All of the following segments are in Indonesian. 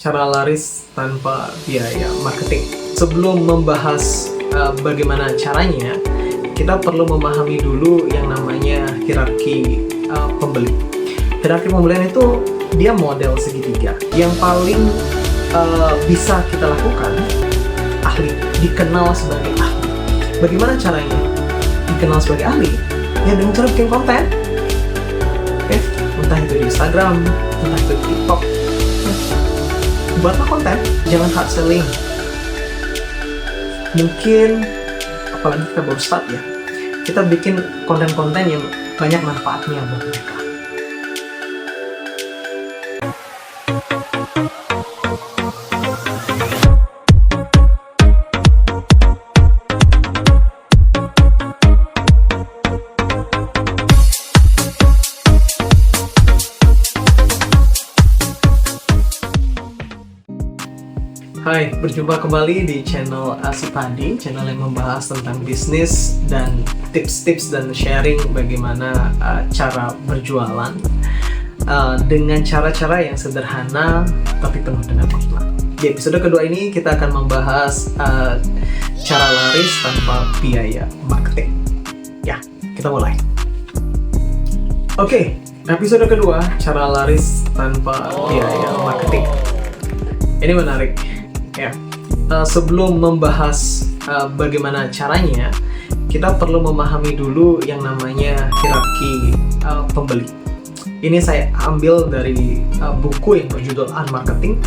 cara laris tanpa biaya marketing. Sebelum membahas bagaimana caranya, kita perlu memahami dulu yang namanya hierarki pembeli. Hierarki pembelian itu dia model segitiga. Yang paling bisa kita lakukan, ahli, dikenal sebagai ahli. Bagaimana caranya dikenal sebagai ahli? Ya dengan cara bikin konten. Oke, entah itu di Instagram, entah itu di TikTok. Buatlah konten, jangan hard selling. Mungkin, apalagi kita baru start ya, kita bikin konten-konten yang banyak manfaatnya buat mereka. Hai, berjumpa kembali di channel Asipadi, channel yang membahas tentang bisnis dan tips-tips dan sharing bagaimana cara berjualan dengan cara-cara yang sederhana tapi penuh dengan hikmah. Di episode kedua ini kita akan membahas cara laris tanpa biaya marketing. Ya, kita mulai. Oke, episode kedua, cara laris tanpa biaya marketing. Ini menarik. Ya, sebelum membahas bagaimana caranya, kita perlu memahami dulu yang namanya hierarki pembeli. Ini saya ambil dari buku yang berjudul Unmarketing.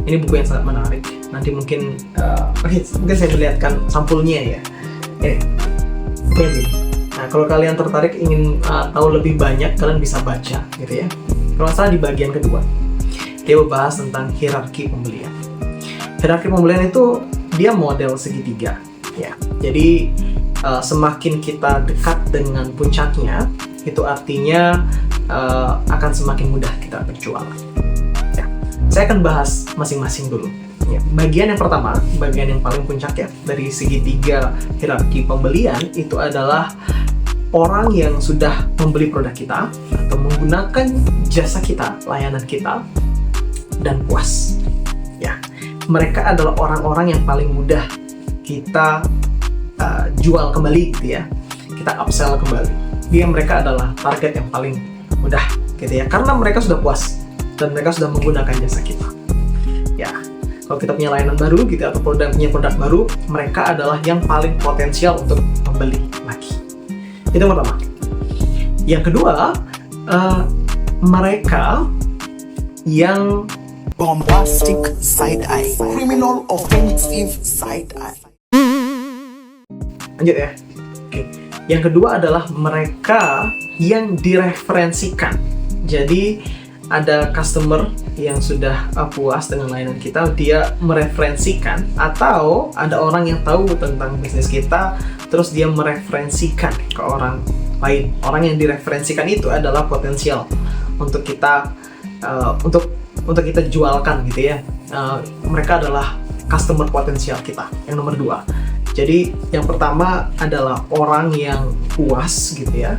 Ini buku yang sangat menarik. Nanti mungkin saya perlihatkan sampulnya ya. Jadi, nah, kalau kalian tertarik ingin tahu lebih banyak, kalian bisa baca, gitu ya. Kalau nggak salah di bagian kedua, dia membahas tentang hierarki pembelian. Hierarki pembelian itu dia model segitiga, ya. Jadi semakin kita dekat dengan puncaknya, itu artinya akan semakin mudah kita berjualan. Ya. Saya akan bahas masing-masing dulu. Ya. Bagian yang pertama, bagian yang paling puncak ya dari segitiga hierarki pembelian itu adalah orang yang sudah membeli produk kita atau menggunakan jasa kita, layanan kita, dan puas. Ya. Mereka adalah orang-orang yang paling mudah kita jual kembali, gitu ya. Kita upsell kembali. Mereka adalah target yang paling mudah, gitu ya. Karena mereka sudah puas dan mereka sudah menggunakan jasa kita. Ya, kalau kita punya layanan baru, gitu, atau punya produk baru, mereka adalah yang paling potensial untuk membeli lagi. Itu yang pertama. Yang kedua, mereka yang bombastic side eye, criminal offensive side eye. Lanjut ya. Oke. Yang kedua adalah mereka yang direferensikan. Jadi ada customer yang sudah puas dengan layanan kita, dia mereferensikan, atau ada orang yang tahu tentang bisnis kita, terus dia mereferensikan ke orang lain. Orang yang direferensikan itu adalah potensial untuk kita untuk kita jualkan, gitu ya. Mereka adalah customer potensial kita. Yang nomor dua. Jadi yang pertama adalah orang yang puas, gitu ya,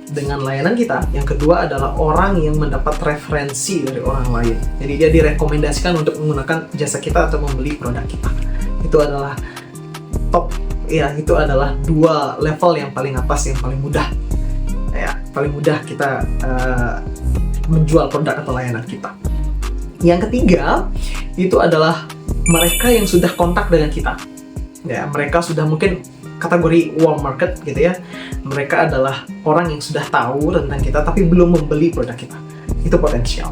dengan layanan kita. Yang kedua adalah orang yang mendapat referensi dari orang lain. Jadi dia direkomendasikan untuk menggunakan jasa kita atau membeli produk kita. Itu adalah top, ya, itu adalah dua level yang paling atas, yang paling mudah. Ya, paling mudah kita menjual produk atau layanan kita. Yang ketiga, itu adalah mereka yang sudah kontak dengan kita. Ya, mereka sudah mungkin kategori warm market, gitu ya. Mereka adalah orang yang sudah tahu tentang kita tapi belum membeli produk kita. Itu potensial.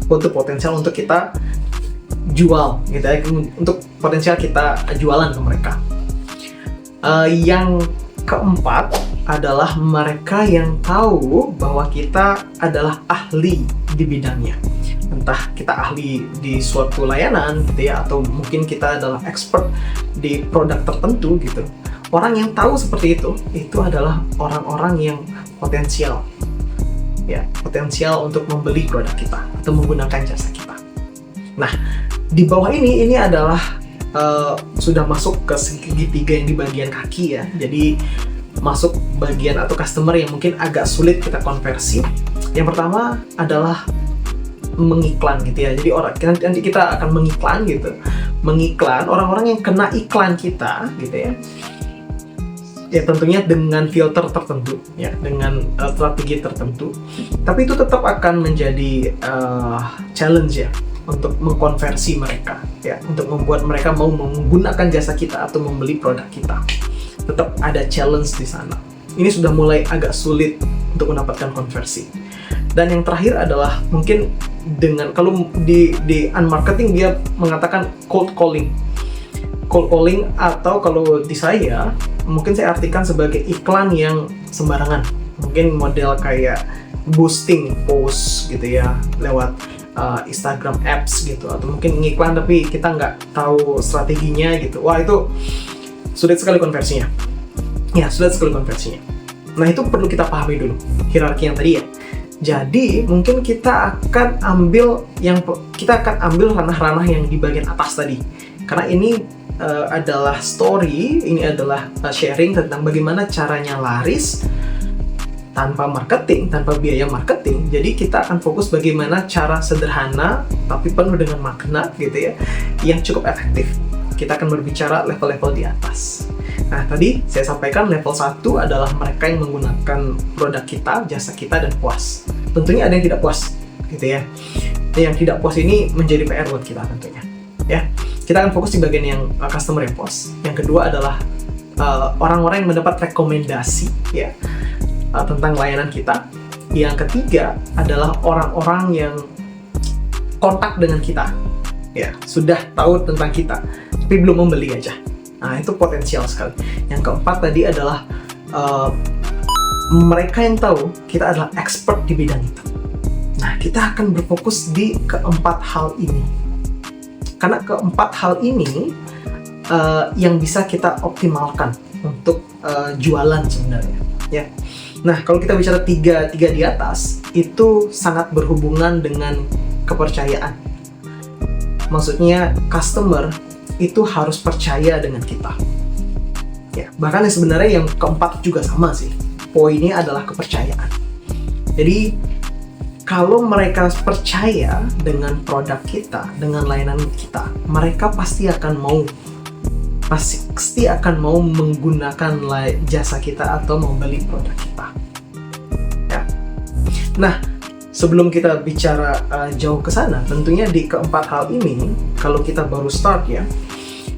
Untuk potensial untuk kita jual, gitu ya. Untuk potensial kita jualan ke mereka. Yang keempat adalah mereka yang tahu bahwa kita adalah ahli di bidangnya. Entah kita ahli di suatu layanan, gitu ya, atau mungkin kita adalah expert di produk tertentu, gitu. Orang yang tahu seperti itu adalah orang-orang yang potensial, ya, potensial untuk membeli produk kita atau menggunakan jasa kita. Nah, di bawah ini adalah sudah masuk ke segitiga yang di bagian kaki ya. Jadi masuk bagian atau customer yang mungkin agak sulit kita konversi. Yang pertama adalah mengiklan gitu ya. Jadi nanti kita akan mengiklan orang-orang yang kena iklan kita gitu ya. Ya tentunya dengan filter tertentu ya, dengan strategi tertentu. Tapi itu tetap akan menjadi challenge ya untuk mengkonversi mereka ya, untuk membuat mereka mau menggunakan jasa kita atau membeli produk kita. Tetap ada challenge di sana. Ini sudah mulai agak sulit untuk mendapatkan konversi. Dan yang terakhir adalah mungkin dengan, kalau di unmarketing dia mengatakan cold calling atau kalau di saya mungkin saya artikan sebagai iklan yang sembarangan. Mungkin model kayak boosting post gitu ya lewat Instagram apps gitu, atau mungkin ngiklan tapi kita nggak tahu strateginya gitu. Wah, itu sulit sekali konversinya. Ya, sulit sekali konversinya. Nah, itu perlu kita pahami dulu hierarki yang tadi ya. Jadi mungkin kita akan ambil ranah-ranah yang di bagian atas tadi, karena ini adalah story, ini adalah sharing tentang bagaimana caranya laris tanpa marketing, tanpa biaya marketing. Jadi kita akan fokus bagaimana cara sederhana tapi penuh dengan makna gitu ya, yang cukup efektif. Kita akan berbicara level-level di atas. Nah, tadi saya sampaikan level 1 adalah mereka yang menggunakan produk kita, jasa kita, dan puas. Tentunya ada yang tidak puas, gitu ya. Yang tidak puas ini menjadi PR buat kita tentunya. Ya, kita akan fokus di bagian yang customer yang puas. Yang kedua adalah orang-orang yang mendapat rekomendasi, ya, tentang layanan kita. Yang ketiga adalah orang-orang yang kontak dengan kita, ya, sudah tahu tentang kita, tapi belum membeli aja. Nah, itu potensial sekali. Yang keempat tadi adalah mereka yang tahu kita adalah expert di bidang itu. Nah, kita akan berfokus di keempat hal ini. Karena keempat hal ini yang bisa kita optimalkan untuk jualan sebenarnya. Ya. Nah, kalau kita bicara tiga di atas, itu sangat berhubungan dengan kepercayaan. Maksudnya, customer itu harus percaya dengan kita. Ya, bahkan yang sebenarnya yang keempat juga sama sih. Poinnya adalah kepercayaan. Jadi, kalau mereka percaya dengan produk kita, dengan layanan kita, mereka pasti akan mau menggunakan jasa kita atau membeli produk kita. Ya. Nah, sebelum kita bicara jauh ke sana, tentunya di keempat hal ini, kalau kita baru start ya,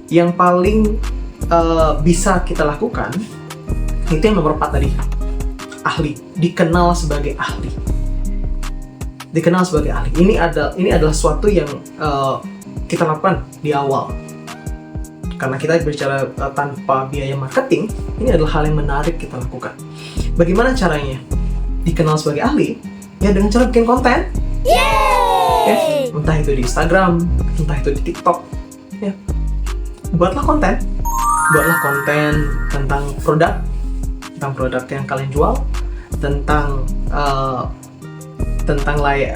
yang paling bisa kita lakukan itu yang nomor 4 tadi, ahli, dikenal sebagai ahli. Ini adalah suatu yang kita lakukan di awal. Karena kita bicara tanpa biaya marketing, ini adalah hal yang menarik kita lakukan. Bagaimana caranya dikenal sebagai ahli? Ya, dengan cara bikin konten. Ya, entah itu di Instagram, entah itu di TikTok. Ya, buatlah konten tentang produk yang kalian jual, tentang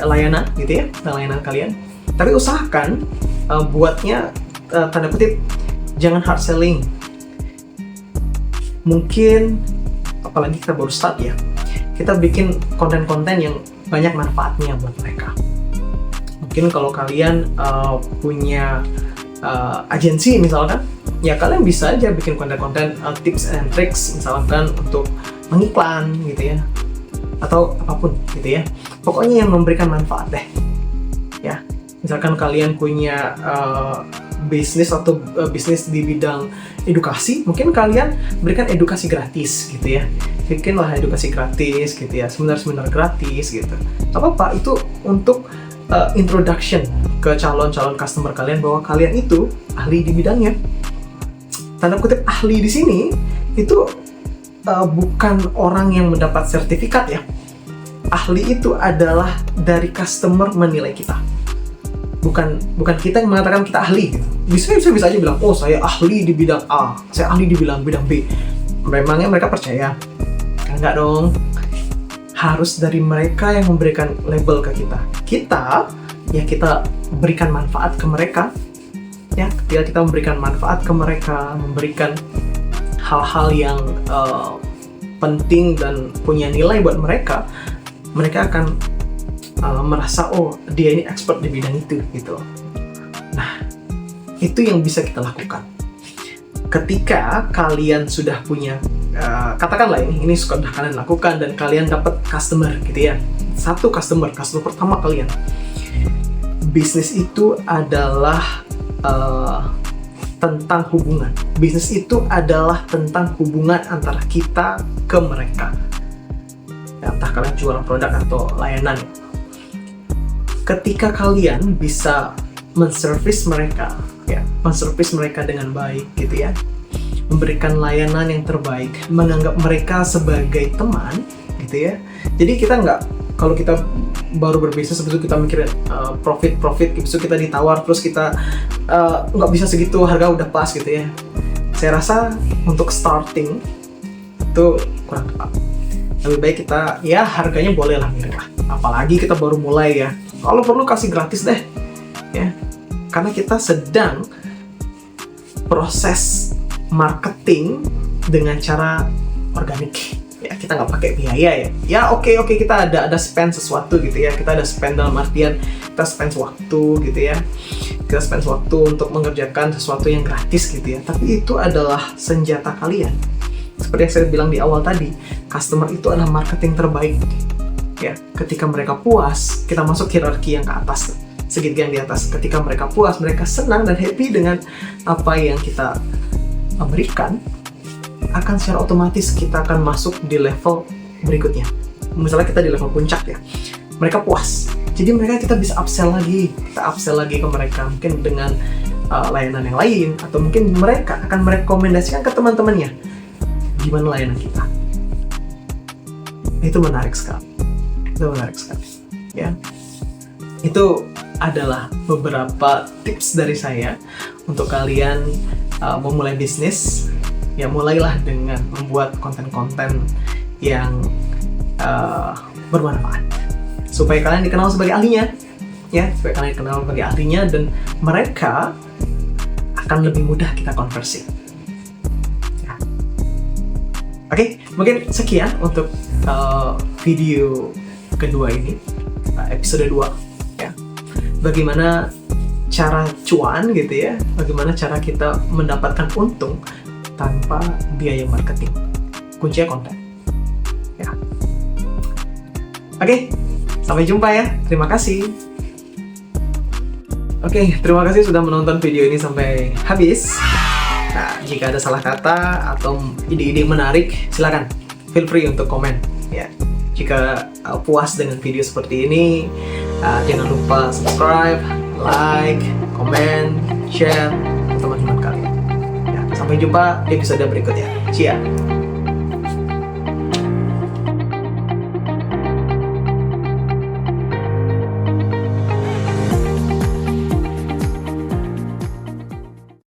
layanan gitu ya, tentang layanan kalian. Tapi usahakan buatnya tanda kutip jangan hard selling. Mungkin apalagi kita baru start ya, kita bikin konten-konten yang banyak manfaatnya buat mereka. Mungkin kalau kalian punya agensi misalkan, ya kalian bisa aja bikin konten-konten tips and tricks misalkan untuk mengiklan gitu ya, atau apapun gitu ya. Pokoknya yang memberikan manfaat deh. Ya, misalkan kalian punya bisnis atau bisnis di bidang edukasi, mungkin kalian berikan edukasi gratis gitu ya. Bikinlah edukasi gratis gitu ya, seminar-seminar gratis gitu. Apa-apa itu untuk introduction ke calon-calon customer kalian bahwa kalian itu ahli di bidangnya. Tanda kutip ahli di sini itu bukan orang yang mendapat sertifikat ya. Ahli itu adalah dari customer menilai kita. Bukan kita yang mengatakan kita ahli gitu. Bisa aja bilang, oh saya ahli di bidang A, saya ahli di bidang B. Memangnya mereka percaya? Kan enggak dong. Harus dari mereka yang memberikan label ke kita. Kita berikan manfaat ke mereka. Ya, ketika kita memberikan manfaat ke mereka, memberikan hal-hal yang penting dan punya nilai buat mereka, mereka akan merasa oh dia ini expert di bidang itu gitu. Nah, itu yang bisa kita lakukan. Ketika kalian sudah punya, katakanlah ini sudah kalian lakukan dan kalian dapat customer gitu ya. Satu customer pertama kalian. Bisnis itu adalah tentang hubungan. Bisnis itu adalah tentang hubungan antara kita ke mereka. Ya, entah kalian jual produk atau layanan. Ketika kalian bisa menservis mereka, ya, menservis mereka dengan baik gitu ya, memberikan layanan yang terbaik, menganggap mereka sebagai teman gitu ya. Jadi kita nggak, kalau kita baru berbisnis habis itu kita mikirin profit, habis itu kita ditawar terus kita nggak bisa segitu, harga udah pas gitu ya. Saya rasa untuk starting itu kurang tepat. Lebih baik kita ya harganya boleh lah mirip lah, apalagi kita baru mulai ya. Kalau perlu kasih gratis deh ya, karena kita sedang proses marketing dengan cara organik ya, kita nggak pakai biaya ya. Ya oke, kita ada spend sesuatu gitu ya, kita ada spend dalam artian kita spend waktu gitu ya, kita spend waktu untuk mengerjakan sesuatu yang gratis gitu ya, tapi itu adalah senjata kalian. Seperti yang saya bilang di awal tadi, customer itu adalah marketing terbaik ya. Ketika mereka puas, kita masuk hierarki yang ke atas, segitiga yang di atas. Ketika mereka puas, mereka senang dan happy dengan apa yang kita berikan, akan secara otomatis kita akan masuk di level berikutnya. Misalnya kita di level puncak ya, mereka puas, jadi kita bisa upsell lagi, ke mereka mungkin dengan layanan yang lain, atau mungkin mereka akan merekomendasikan ke teman-temannya gimana layanan kita. Itu menarik sekali, ya. Itu adalah beberapa tips dari saya untuk kalian memulai bisnis. Ya, mulailah dengan membuat konten-konten yang bermanfaat supaya kalian dikenal sebagai ahlinya ya, dan mereka akan lebih mudah kita konversi ya. Oke, mungkin sekian untuk video kedua ini, episode 2 ya. Bagaimana cara cuan gitu ya, bagaimana cara kita mendapatkan untung tanpa biaya marketing. Kuncinya konten ya. Oke, sampai jumpa ya. Terima kasih. Oke, terima kasih sudah menonton video ini sampai habis. Nah, jika ada salah kata atau ide-ide menarik, silakan feel free untuk komen ya. Jika puas dengan video seperti ini, jangan lupa subscribe, like, komen, share ke teman-teman kalian. Sampai jumpa di episode berikutnya. Cia.